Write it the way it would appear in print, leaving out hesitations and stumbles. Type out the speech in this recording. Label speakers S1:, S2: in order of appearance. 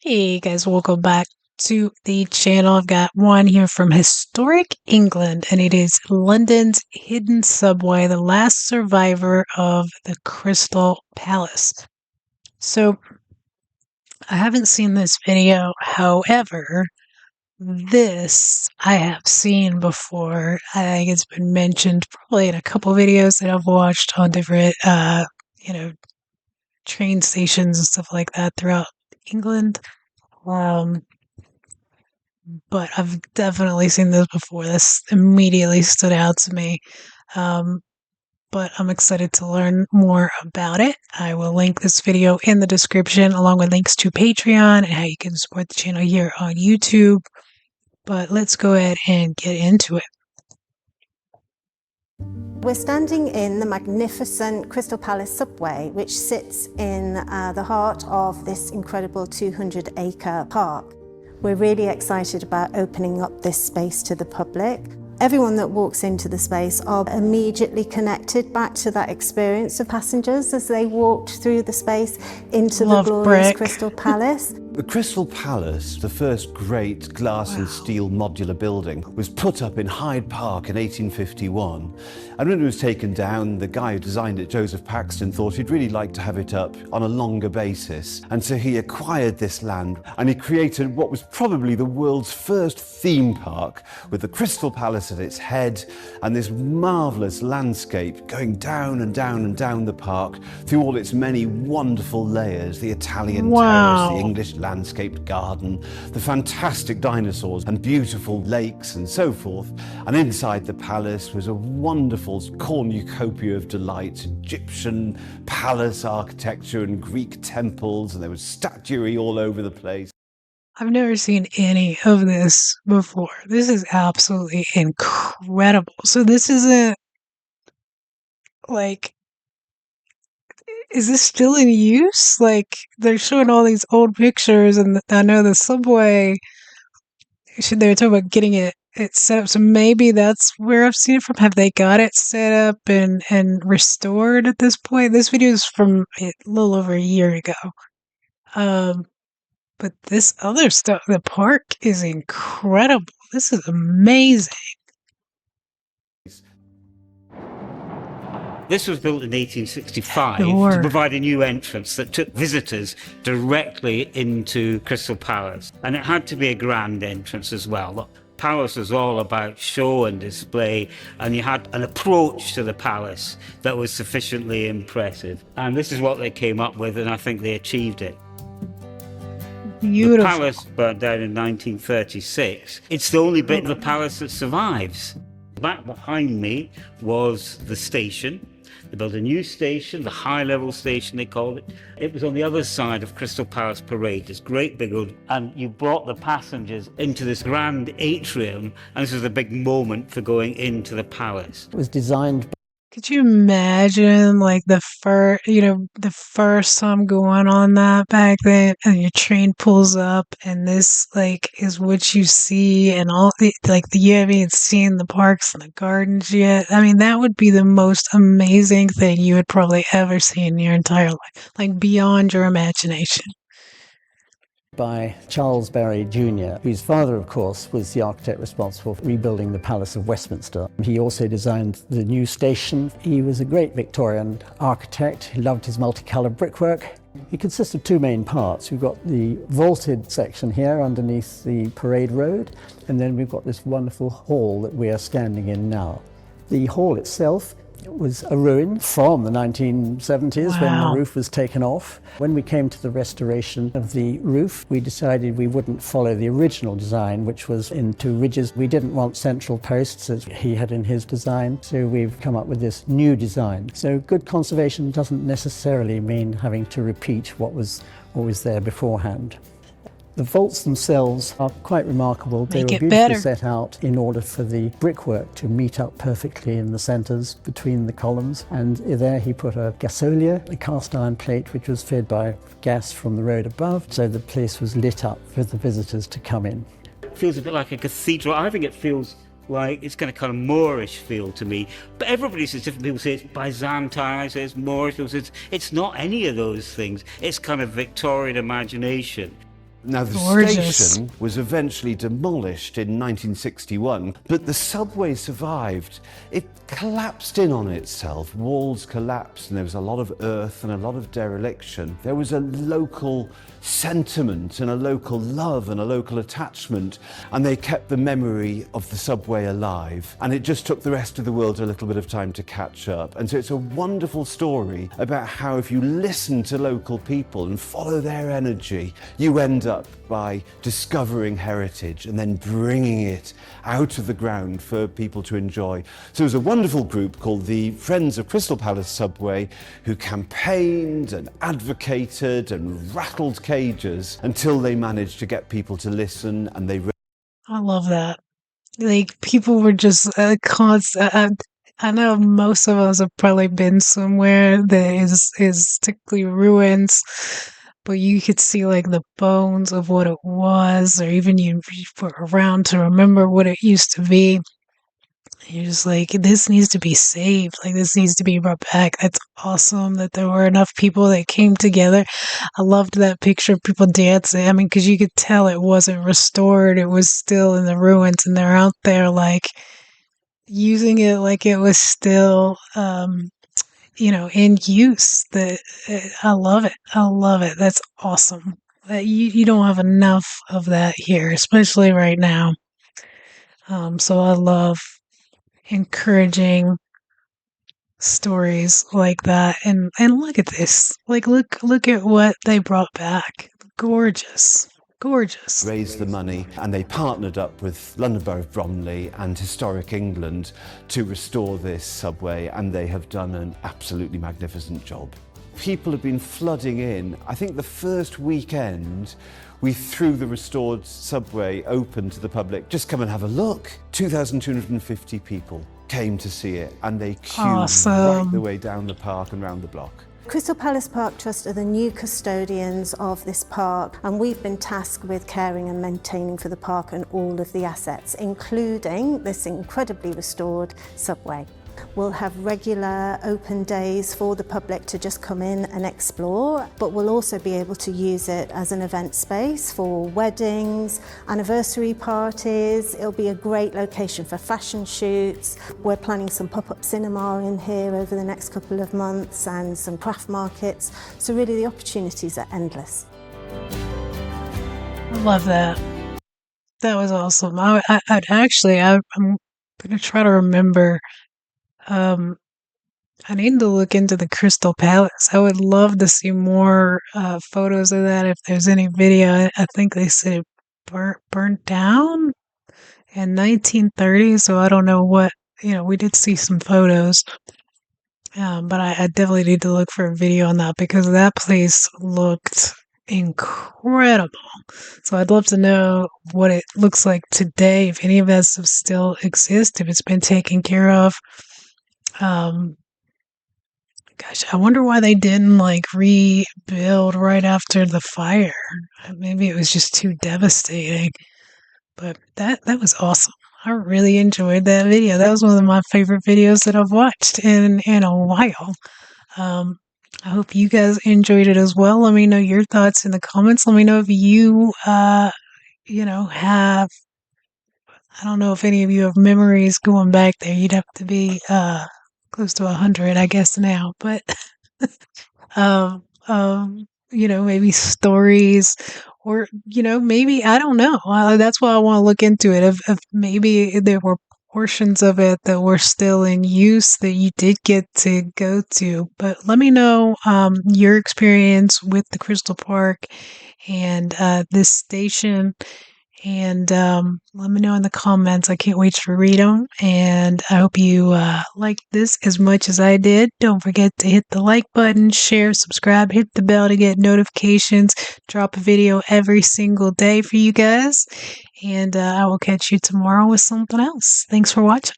S1: Hey guys, welcome back to the channel. I've got one here from historic England, and it is London's hidden subway, the last survivor of the Crystal Palace. So, I haven't seen this video, however, this I have seen before. I think it's been mentioned probably in a couple videos that I've watched on different, you know, train stations and stuff like that throughout England. Um, but I've definitely seen this before. This immediately stood out to me. Um, but I'm excited to learn more about it. I will link this video in the description along with links to Patreon and how you can support the channel here on YouTube. But let's go ahead and get into it.
S2: We're standing in the magnificent Crystal Palace subway, which sits in the heart of this incredible 200-acre park. We're really excited about opening up this space to the public. Everyone that walks into the space are immediately connected back to that experience of passengers as they walked through the space into the glorious Crystal Palace.
S3: The Crystal Palace, the first great glass and steel modular building, was put up in Hyde Park in 1851. And when it was taken down, the guy who designed it, Joseph Paxton, thought he'd really like to have it up on a longer basis. And so he acquired this land and he created what was probably the world's first theme park, with the Crystal Palace at its head and this marvellous landscape going down and down and down the park through all its many wonderful layers: the Italian terrace, the English landscaped garden, the fantastic dinosaurs and beautiful lakes and so forth. And inside the palace was a wonderful cornucopia of delight: Egyptian palace architecture and Greek temples, and there was statuary all over the place.
S1: I've never seen any of this before. This is absolutely incredible. So this isn't like, is this still in use? Like, they're showing all these old pictures, and I know the subway, they were talking about getting it set up. So maybe that's where I've seen it from. Have they got it set up and restored at this point? This video is from a little over a year ago. But this other stuff, the park is incredible. This is amazing.
S4: This was built in 1865 to provide a new entrance that took visitors directly into Crystal Palace. And it had to be a grand entrance as well. The palace was all about show and display, and you had an approach to the palace that was sufficiently impressive. And this is what they came up with, and I think they achieved it.
S1: Beautiful.
S4: The palace burned down in 1936. It's the only bit of the palace that survives. Back behind me was the station. They built a new station, the high-level station they called it. It was on the other side of Crystal Palace Parade, this great big old, and you brought the passengers into this grand atrium, and this was a big moment for going into the palace.
S5: It was designed.
S1: Could you imagine, like, the first time going on that back then, and your train pulls up, and this, like, is what you see, and all the, like, you haven't even seen the parks and the gardens yet. I mean, that would be the most amazing thing you would probably ever see in your entire life, like, beyond your imagination.
S5: By Charles Berry Jr., whose father, of course, was the architect responsible for rebuilding the Palace of Westminster. He also designed the new station. He was a great Victorian architect. He loved his multicolored brickwork. It consists of two main parts. We've got the vaulted section here underneath the Parade Road, and then we've got this wonderful hall that we are standing in now. The hall itself was a ruin from the 1970s when the roof was taken off. When we came to the restoration of the roof, we decided we wouldn't follow the original design, which was into ridges. We didn't want central posts as he had in his design, so we've come up with this new design. So good conservation doesn't necessarily mean having to repeat what was there beforehand. The vaults themselves are quite remarkable. They were beautifully set out in order for the brickwork to meet up perfectly in the centres between the columns. And there he put a gasolier, a cast iron plate, which was fed by gas from the road above, so the place was lit up for the visitors to come in.
S4: It feels a bit like a cathedral. I think it feels like it's got a kind of Moorish feel to me. But everybody says, different people say it's Byzantine, I say it's Moorish, people say it's not any of those things. It's kind of Victorian imagination.
S3: Now, the
S1: Gorgeous.
S3: station was eventually demolished in 1961, but the subway survived. It collapsed in on itself, walls collapsed, and there was a lot of earth and a lot of dereliction. There was a local sentiment and a local love and a local attachment, and they kept the memory of the subway alive. And it just took the rest of the world a little bit of time to catch up. And so it's a wonderful story about how if you listen to local people and follow their energy, you end up by discovering heritage and then bringing it out of the ground for people to enjoy. So there's a wonderful group called the Friends of Crystal Palace Subway who campaigned and advocated and rattled cages until they managed to get people to listen, and they
S1: I love that. Like, people were just constant. I know most of us have probably been somewhere that is typically ruins, but you could see like the bones of what it was, or even you were around to remember what it used to be. You're just like, this needs to be saved. Like, this needs to be brought back. That's awesome that there were enough people that came together. I loved that picture of people dancing. I mean, because you could tell it wasn't restored. It was still in the ruins, and they're out there like using it like it was still, in use. I love it. I love it. That's awesome. You don't have enough of that here, especially right now. So I love encouraging stories like that, and look at this, like look at what they brought back. Gorgeous.
S3: raised the money, and they partnered up with London Borough of Bromley and Historic England to restore this subway, and they have done an absolutely magnificent job. People have been flooding in. I think the first weekend we threw the restored subway open to the public. Just come and have a look. 2,250 people came to see it, and they queued right the way down the park and round the block.
S2: Crystal Palace Park Trust are the new custodians of this park, and we've been tasked with caring and maintaining for the park and all of the assets, including this incredibly restored subway. We'll have regular open days for the public to just come in and explore, but we'll also be able to use it as an event space for weddings, anniversary parties. It'll be a great location for fashion shoots. We're planning some pop-up cinema in here over the next couple of months, and some craft markets. So really the opportunities are endless.
S1: I love that. That was awesome. I'm gonna try to remember. I need to look into the Crystal Palace. I would love to see more photos of that if there's any video. I think they said it burnt down in 1930, so I don't know what, we did see some photos. But I definitely need to look for a video on that, because that place looked incredible. So I'd love to know what it looks like today, if any of that stuff still exists, if it's been taken care of. Gosh, I wonder why they didn't rebuild right after the fire. Maybe it was just too devastating. But that was awesome. I really enjoyed that video. That was one of my favorite videos that I've watched in a while. I hope you guys enjoyed it as well. Let me know your thoughts in the comments. Let me know if you have, I don't know if any of you have memories going back there. You'd have to be close to 100, I guess now, but maybe stories, or maybe, I don't know. That's why I want to look into it. If maybe there were portions of it that were still in use that you did get to go to. But let me know your experience with the Crystal Park and this station. And let me know in the comments. I can't wait to read them. And I hope you like this as much as I did. Don't forget to hit the like button, share, subscribe, hit the bell to get notifications. Drop a video every single day for you guys. And I will catch you tomorrow with something else. Thanks for watching.